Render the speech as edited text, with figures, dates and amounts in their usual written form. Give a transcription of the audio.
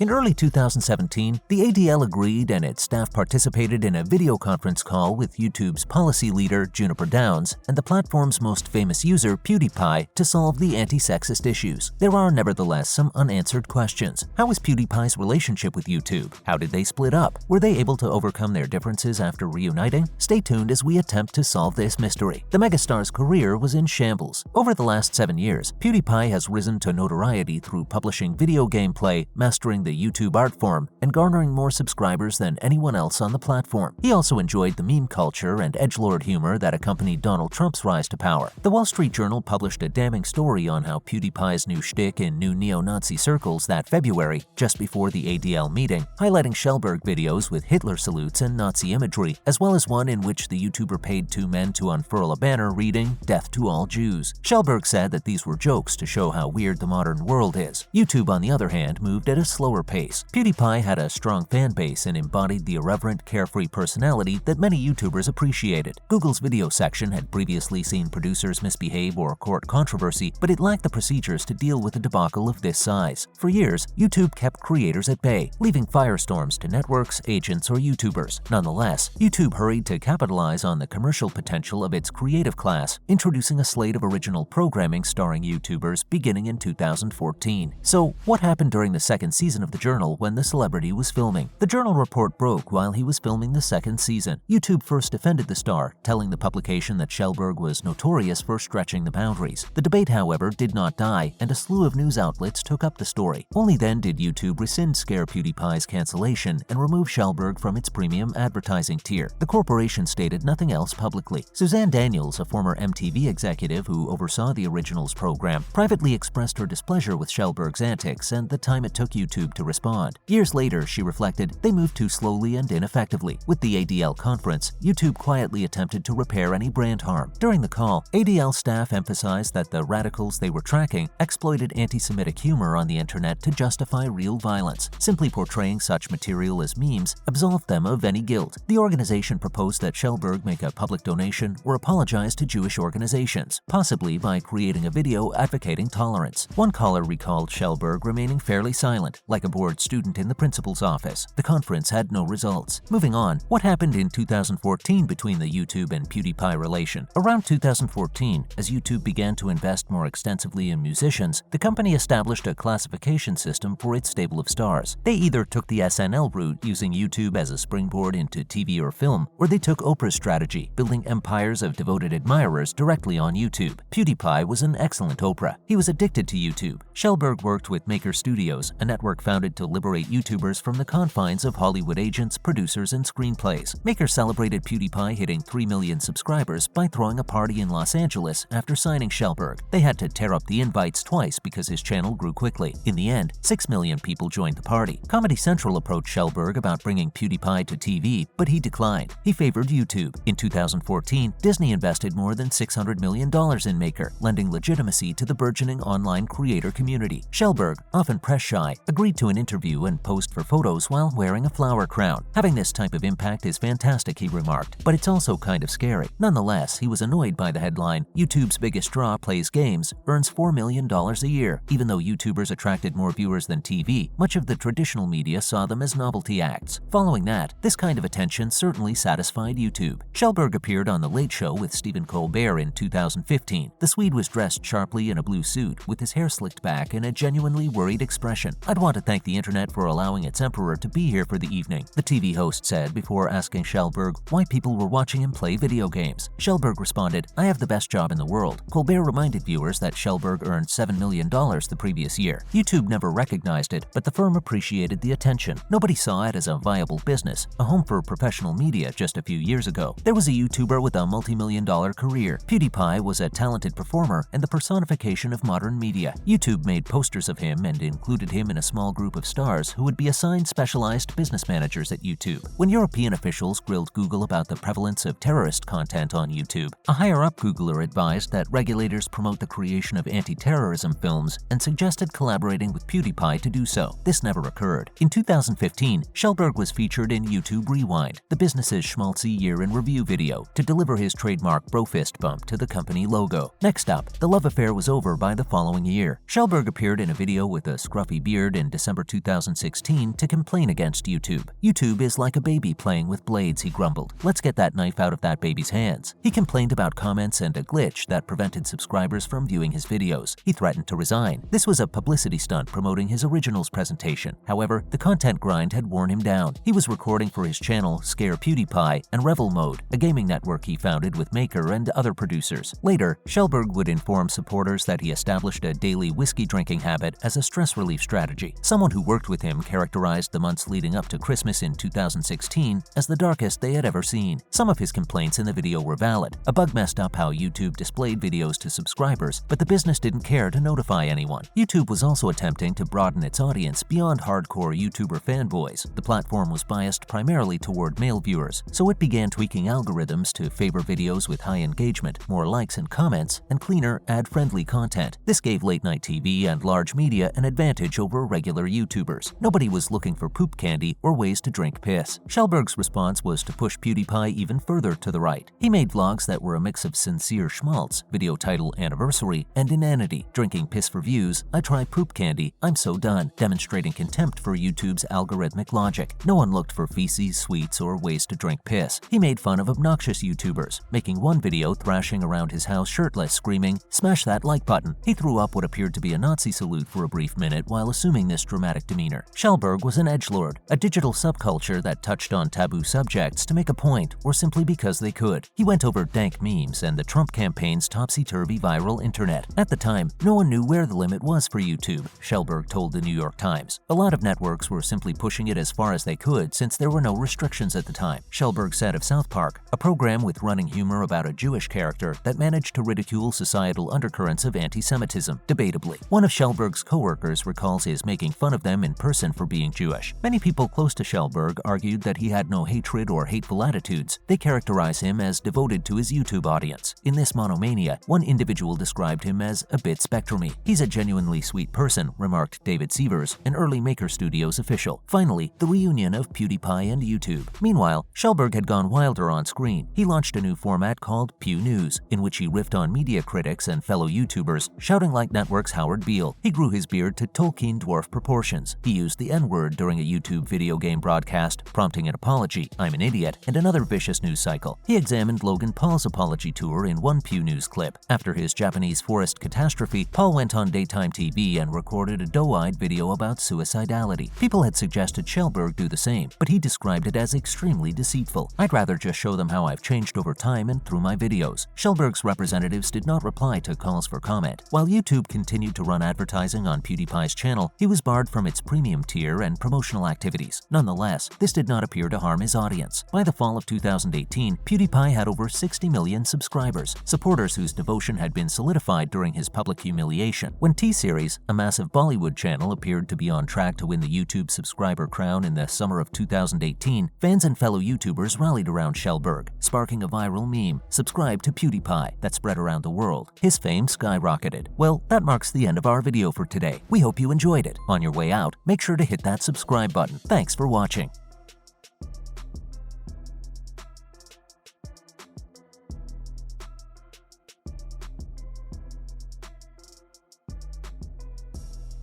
In early 2017, the ADL agreed and its staff participated in a video conference call with YouTube's policy leader, Juniper Downs, and the platform's most famous user, PewDiePie, to solve the anti-sexist issues. There are nevertheless some unanswered questions. How was PewDiePie's relationship with YouTube? How did they split up? Were they able to overcome their differences after reuniting? Stay tuned as we attempt to solve this mystery. The megastar's career was in shambles. Over the last 7 years, PewDiePie has risen to notoriety through publishing video gameplay, mastering the YouTube art form, and garnering more subscribers than anyone else on the platform. He also enjoyed the meme culture and edgelord humor that accompanied Donald Trump's rise to power. The Wall Street Journal published a damning story on how PewDiePie's new shtick in new neo-Nazi circles that February, just before the ADL meeting, highlighting Kjellberg videos with Hitler salutes and Nazi imagery, as well as one in which the YouTuber paid 2 men to unfurl a banner reading, "Death to all Jews." Kjellberg said that these were jokes to show how weird the modern world is. YouTube, on the other hand, moved at a slower pace. PewDiePie had a strong fan base and embodied the irreverent, carefree personality that many YouTubers appreciated. Google's video section had previously seen producers misbehave or court controversy, but it lacked the procedures to deal with a debacle of this size. For years, YouTube kept creators at bay, leaving firestorms to networks, agents, or YouTubers. Nonetheless, YouTube hurried to capitalize on the commercial potential of its creative class, introducing a slate of original programming starring YouTubers beginning in 2014. So, what happened during the second season of the Journal when the celebrity was filming? The Journal report broke while he was filming the second season. YouTube first defended the star, telling the publication that Kjellberg was notorious for stretching the boundaries. The debate, however, did not die, and a slew of news outlets took up the story. Only then did YouTube rescind Scare PewDiePie's cancellation and remove Kjellberg from its premium advertising tier. The corporation stated nothing else publicly. Suzanne Daniels, a former MTV executive who oversaw the originals program, privately expressed her displeasure with Kjellberg's antics and the time it took YouTube to respond. Years later, she reflected, they moved too slowly and ineffectively. With the ADL conference, YouTube quietly attempted to repair any brand harm. During the call, ADL staff emphasized that the radicals they were tracking exploited anti-Semitic humor on the internet to justify real violence. Simply portraying such material as memes absolved them of any guilt. The organization proposed that Kjellberg make a public donation or apologize to Jewish organizations, possibly by creating a video advocating tolerance. One caller recalled Kjellberg remaining fairly silent, like a bored student in the principal's office. The conference had no results. Moving on, what happened in 2014 between the YouTube and PewDiePie relation? Around 2014, as YouTube began to invest more extensively in musicians, the company established a classification system for its stable of stars. They either took the SNL route, using YouTube as a springboard into TV or film, or they took Oprah's strategy, building empires of devoted admirers directly on YouTube. PewDiePie was an excellent Oprah. He was addicted to YouTube. Kjellberg worked with Maker Studios, a network founded to liberate YouTubers from the confines of Hollywood agents, producers, and screenplays. Maker celebrated PewDiePie hitting 3 million subscribers by throwing a party in Los Angeles after signing Kjellberg. They had to tear up the invites twice because his channel grew quickly. In the end, 6 million people joined the party. Comedy Central approached Kjellberg about bringing PewDiePie to TV, but he declined. He favored YouTube. In 2014, Disney invested more than $600 million in Maker, lending legitimacy to the burgeoning online creator community. Kjellberg, often press-shy, agreed to an interview and posed for photos while wearing a flower crown. Having this type of impact is fantastic, he remarked, but it's also kind of scary. Nonetheless, he was annoyed by the headline, YouTube's biggest draw plays games, earns $4 million a year. Even though YouTubers attracted more viewers than TV, much of the traditional media saw them as novelty acts. Following that, this kind of attention certainly satisfied YouTube. Kjellberg appeared on The Late Show with Stephen Colbert in 2015. The Swede was dressed sharply in a blue suit, with his hair slicked back and a genuinely worried expression. "I'd want to thank the internet for allowing its emperor to be here for the evening," the TV host said before asking Kjellberg why people were watching him play video games. Kjellberg responded, "I have the best job in the world." Colbert reminded viewers that Kjellberg earned $7 million the previous year. YouTube never recognized it, but the firm appreciated the attention. Nobody saw it as a viable business, a home for professional media just a few years ago. There was a YouTuber with a multi-million-dollar career. PewDiePie was a talented performer and the personification of modern media. YouTube made posters of him and included him in a small group of stars who would be assigned specialized business managers at YouTube. When European officials grilled Google about the prevalence of terrorist content on YouTube, a higher-up Googler advised that regulators promote the creation of anti-terrorism films and suggested collaborating with PewDiePie to do so. This never occurred. In 2015, Kjellberg was featured in YouTube Rewind, the business's schmaltzy year-in-review video, to deliver his trademark bro-fist bump to the company logo. Next up, the love affair was over by the following year. Kjellberg appeared in a video with a scruffy beard in December December 2016 to complain against YouTube. "YouTube is like a baby playing with blades," he grumbled. "Let's get that knife out of that baby's hands." He complained about comments and a glitch that prevented subscribers from viewing his videos. He threatened to resign. This was a publicity stunt promoting his originals presentation. However, the content grind had worn him down. He was recording for his channel Scare PewDiePie and Revel Mode, a gaming network he founded with Maker and other producers. Later, Kjellberg would inform supporters that he established a daily whiskey drinking habit as a stress relief strategy. Someone who worked with him characterized the months leading up to Christmas in 2016 as the darkest they had ever seen. Some of his complaints in the video were valid. A bug messed up how YouTube displayed videos to subscribers, but the business didn't care to notify anyone. YouTube was also attempting to broaden its audience beyond hardcore YouTuber fanboys. The platform was biased primarily toward male viewers, so it began tweaking algorithms to favor videos with high engagement, more likes and comments, and cleaner, ad-friendly content. This gave late-night TV and large media an advantage over regular YouTubers. Nobody was looking for poop candy or ways to drink piss. Kjellberg's response was to push PewDiePie even further to the right. He made vlogs that were a mix of sincere schmaltz, video title Anniversary, and inanity. "Drinking piss for views, I try poop candy, I'm so done," demonstrating contempt for YouTube's algorithmic logic. No one looked for feces, sweets, or ways to drink piss. He made fun of obnoxious YouTubers, making one video thrashing around his house shirtless, screaming, "Smash that like button." He threw up what appeared to be a Nazi salute for a brief minute while assuming this dramatic demeanor. Kjellberg was an edgelord, a digital subculture that touched on taboo subjects to make a point or simply because they could. He went over dank memes and the Trump campaign's topsy-turvy viral internet. At the time, no one knew where the limit was for YouTube, Kjellberg told the New York Times. A lot of networks were simply pushing it as far as they could since there were no restrictions at the time. Kjellberg said of South Park, a program with running humor about a Jewish character that managed to ridicule societal undercurrents of anti-Semitism, debatably. One of Kjellberg's co-workers recalls his making fun of them in person for being Jewish. Many people close to Kjellberg argued that he had no hatred or hateful attitudes. They characterize him as devoted to his YouTube audience. In this monomania, one individual described him as a bit spectrumy. "He's a genuinely sweet person," remarked David Sievers, an early Maker Studios official. Finally, the reunion of PewDiePie and YouTube. Meanwhile, Kjellberg had gone wilder on screen. He launched a new format called Pew News, in which he riffed on media critics and fellow YouTubers, shouting like network's Howard Beale. He grew his beard to Tolkien dwarf proportions. He used the N-word during a YouTube video game broadcast, prompting an apology, "I'm an idiot," and another vicious news cycle. He examined Logan Paul's apology tour in one Pew News clip. After his Japanese forest catastrophe, Paul went on daytime TV and recorded a doe-eyed video about suicidality. People had suggested Kjellberg do the same, but he described it as extremely deceitful. "I'd rather just show them how I've changed over time and through my videos." Kjellberg's representatives did not reply to calls for comment. While YouTube continued to run advertising on PewDiePie's channel, he was barred from its premium tier and promotional activities. Nonetheless, this did not appear to harm his audience. By the fall of 2018, PewDiePie had over 60 million subscribers, supporters whose devotion had been solidified during his public humiliation. When T-Series, a massive Bollywood channel, appeared to be on track to win the YouTube subscriber crown in the summer of 2018, fans and fellow YouTubers rallied around Kjellberg, sparking a viral meme, "Subscribe to PewDiePie," that spread around the world. His fame skyrocketed. Well, that marks the end of our video for today. We hope you enjoyed it. On your way out, make sure to hit that subscribe button. Thanks for watching.